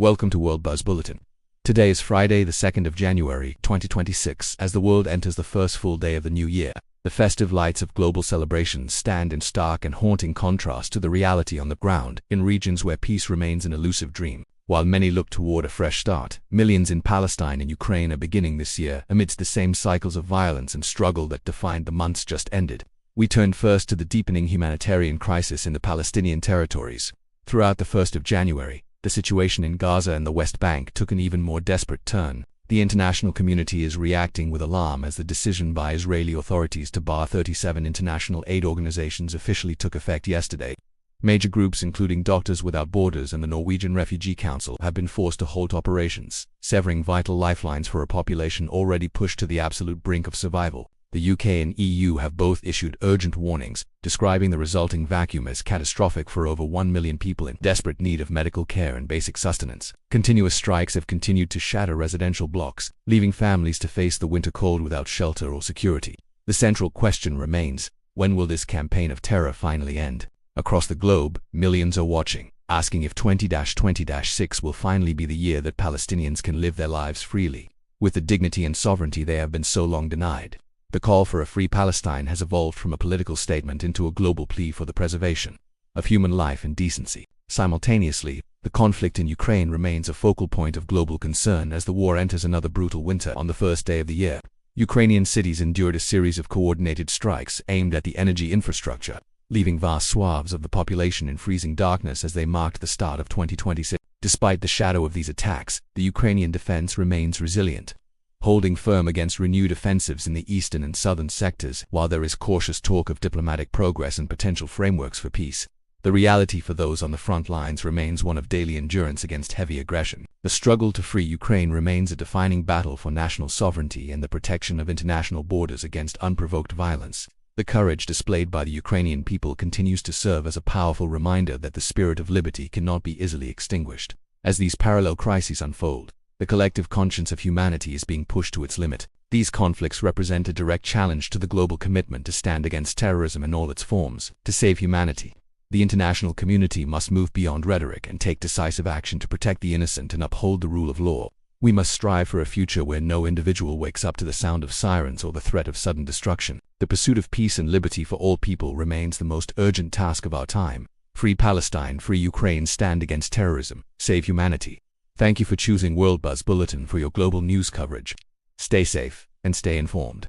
Welcome to World Buzz Bulletin. Today is Friday, the 2nd of January, 2026. As the world enters the first full day of the new year, the festive lights of global celebrations stand in stark and haunting contrast to the reality on the ground in regions where peace remains an elusive dream. While many look toward a fresh start, millions in Palestine and Ukraine are beginning this year amidst the same cycles of violence and struggle that defined the months just ended. We turn first to the deepening humanitarian crisis in the Palestinian territories. Throughout the 1st of January, the situation in Gaza and the West Bank took an even more desperate turn. The international community is reacting with alarm as the decision by Israeli authorities to bar 37 international aid organizations officially took effect yesterday. Major groups including Doctors Without Borders and the Norwegian Refugee Council have been forced to halt operations, severing vital lifelines for a population already pushed to the absolute brink of survival. The UK and EU have both issued urgent warnings, describing the resulting vacuum as catastrophic for over 1 million people in desperate need of medical care and basic sustenance. Continuous strikes have continued to shatter residential blocks, leaving families to face the winter cold without shelter or security. The central question remains, when will this campaign of terror finally end? Across the globe, millions are watching, asking if 2020-6 will finally be the year that Palestinians can live their lives freely, with the dignity and sovereignty they have been so long denied. The call for a free Palestine has evolved from a political statement into a global plea for the preservation of human life and decency. Simultaneously, the conflict in Ukraine remains a focal point of global concern as the war enters another brutal winter. On the first day of the year, Ukrainian cities endured a series of coordinated strikes aimed at the energy infrastructure, leaving vast swaths of the population in freezing darkness as they marked the start of 2026. Despite the shadow of these attacks, the Ukrainian defense remains resilient, holding firm against renewed offensives in the eastern and southern sectors. While there is cautious talk of diplomatic progress and potential frameworks for peace, the reality for those on the front lines remains one of daily endurance against heavy aggression. The struggle to free Ukraine remains a defining battle for national sovereignty and the protection of international borders against unprovoked violence. The courage displayed by the Ukrainian people continues to serve as a powerful reminder that the spirit of liberty cannot be easily extinguished. As these parallel crises unfold, the collective conscience of humanity is being pushed to its limit. These conflicts represent a direct challenge to the global commitment to stand against terrorism in all its forms. To save humanity, the international community must move beyond rhetoric and take decisive action to protect the innocent and uphold the rule of law. We must strive for a future where no individual wakes up to the sound of sirens or the threat of sudden destruction. The pursuit of peace and liberty for all people remains the most urgent task of our time. Free Palestine, free Ukraine, stand against terrorism, save humanity. Thank you for choosing World Buzz Bulletin for your global news coverage. Stay safe and stay informed.